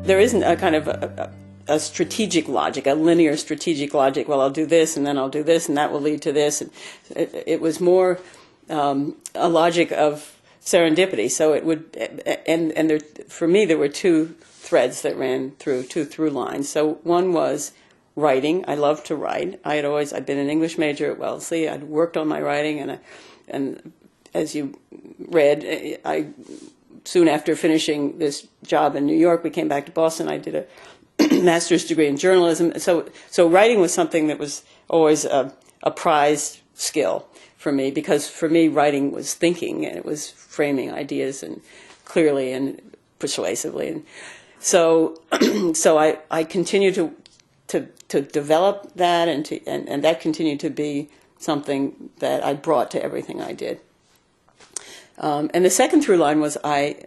there isn't a kind of a strategic logic, a linear strategic logic. Well, I'll do this, and then I'll do this, and that will lead to this. And it was more a logic of serendipity. So it would, and there, for me, there were two threads that ran through, two through lines. So one was writing. I loved to write. I'd been an English major at Wellesley. I'd worked on my writing, and as you read, I soon after finishing this job in New York, we came back to Boston. I did a master's degree in journalism. So writing was something that was always a prized skill for me, because for me, writing was thinking, and it was framing ideas and clearly and persuasively. And so I continued to develop that, and that continued to be something that I brought to everything I did. And the second through line was I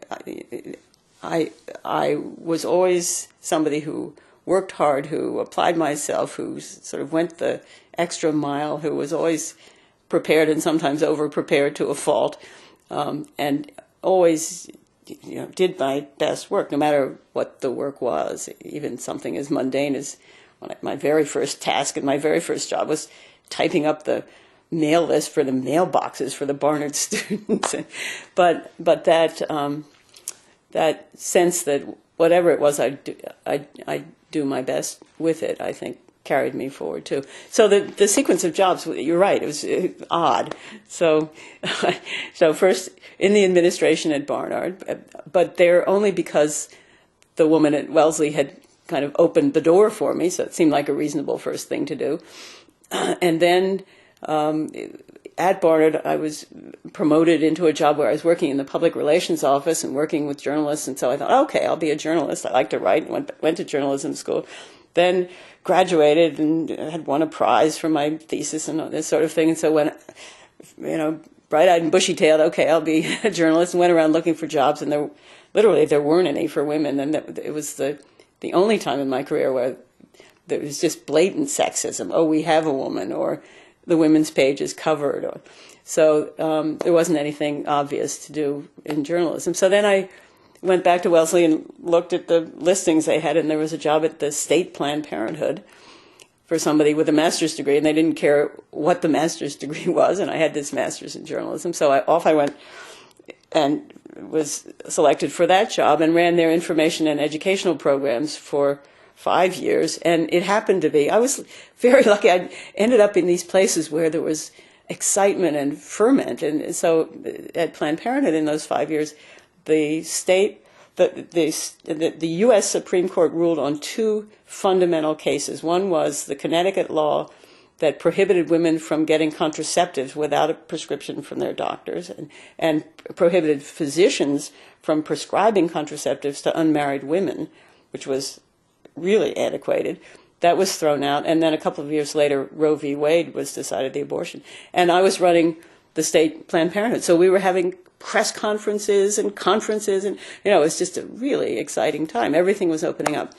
was always somebody who worked hard, who applied myself, who sort of went the extra mile, who was always prepared and sometimes over-prepared to a fault, and always did my best work, no matter what the work was. Even something as mundane as my very first task and my very first job was typing up the mail list for the mailboxes for the Barnard students. But that sense that whatever it was I do my best with it, I think, carried me forward too. So the sequence of jobs, you're right, it was odd. So first in the administration at Barnard, but there only because the woman at Wellesley had kind of opened the door for me, so it seemed like a reasonable first thing to do. And then at Barnard, I was promoted into a job where I was working in the public relations office and working with journalists, and so I thought, okay, I'll be a journalist. I like to write, went to journalism school, then graduated and had won a prize for my thesis and this sort of thing. And so when, bright-eyed and bushy-tailed, okay, I'll be a journalist, and went around looking for jobs, and there weren't any for women, and it was the only time in my career where there was just blatant sexism. Oh, we have a woman, or the women's page is covered. So there wasn't anything obvious to do in journalism. So then I went back to Wellesley and looked at the listings they had, and there was a job at the state Planned Parenthood for somebody with a master's degree, and they didn't care what the master's degree was, and I had this master's in journalism. So off I went and was selected for that job and ran their information and educational programs for 5 years. And it happened to be, I was very lucky. I ended up in these places where there was excitement and ferment. And so at Planned Parenthood in those 5 years, the U.S. Supreme Court ruled on two fundamental cases. One was the Connecticut law that prohibited women from getting contraceptives without a prescription from their doctors, and prohibited physicians from prescribing contraceptives to unmarried women, which was really antiquated. That was thrown out. And then a couple of years later, Roe v. Wade was decided, the abortion. And I was running the state Planned Parenthood. So we were having press conferences, and it was just a really exciting time. Everything was opening up.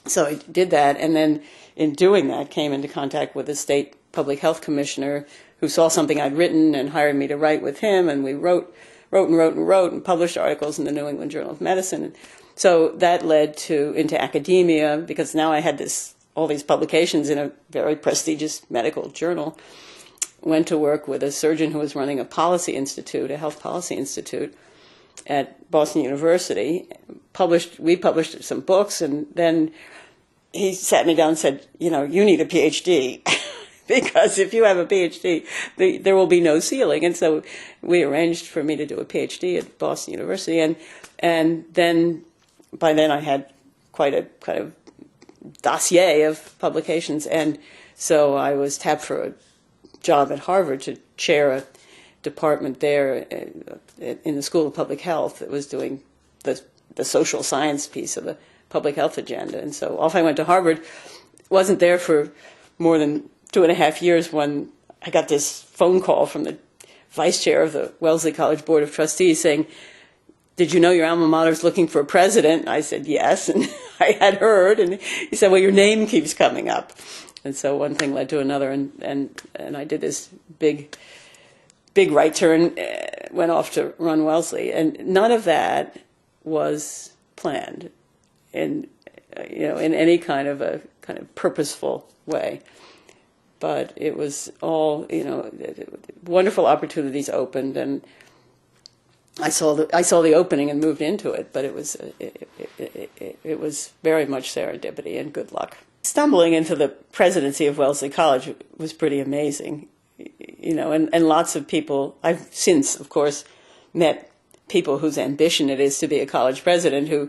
So I did that, and then in doing that came into contact with the state public health commissioner, who saw something I'd written and hired me to write with him, and we wrote and published articles in the New England Journal of Medicine. And so that led into academia, because now I had all these publications in a very prestigious medical journal. Went to work with a surgeon who was running a policy institute, a health policy institute at Boston University. We published some books, and then he sat me down and said, you need a PhD, because if you have a PhD, there will be no ceiling. And so we arranged for me to do a PhD at Boston University, and then by then I had quite a kind of dossier of publications, and so I was tapped for a job at Harvard to chair a department there in the School of Public Health that was doing the social science piece of the public health agenda. And so off I went to Harvard. Wasn't there for more than 2.5 years when I got this phone call from the vice chair of the Wellesley College Board of Trustees saying, "Did you know your alma mater is looking for a president?" I said, yes, and I had heard. And he said, "Well, your name keeps coming up." And so one thing led to another, and I did this big right turn, went off to run Wellesley. And none of that was planned. in in any kind of purposeful way. But it was all, wonderful opportunities opened, and I saw the opening and moved into it. But it was very much serendipity and good luck. Stumbling into the presidency of Wellesley College was pretty amazing, and lots of people. I've since, of course, met people whose ambition it is to be a college president, who,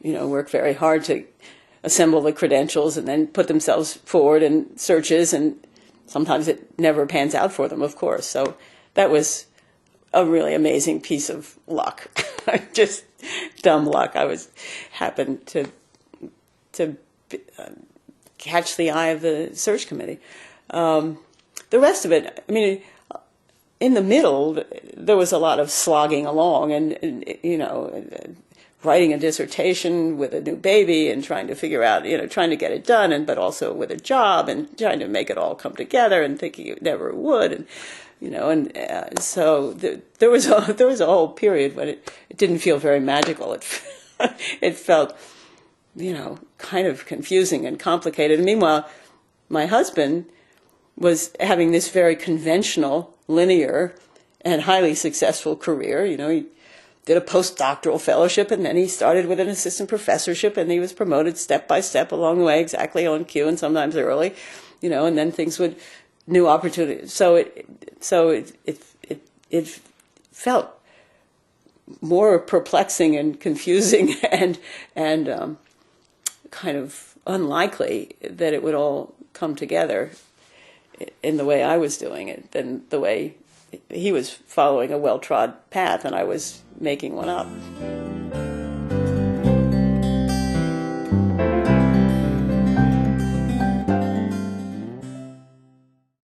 work very hard to assemble the credentials and then put themselves forward in searches, and sometimes it never pans out for them, of course. So that was a really amazing piece of luck, just dumb luck. Happened to catch the eye of the search committee. The rest of it, in the middle, there was a lot of slogging along, and writing a dissertation with a new baby and trying to figure out, trying to get it done, but also with a job and trying to make it all come together and thinking it never would, so there was a whole period when it didn't feel very magical. It felt, kind of confusing and complicated. And meanwhile, my husband was having this very conventional, linear, and highly successful career. He did a postdoctoral fellowship, and then he started with an assistant professorship, and he was promoted step by step along the way, exactly on cue, and sometimes early, and then things would, new opportunities. So it felt more perplexing and confusing and kind of unlikely that it would all come together in the way I was doing it than the way he was following a well-trod path and I was making one up.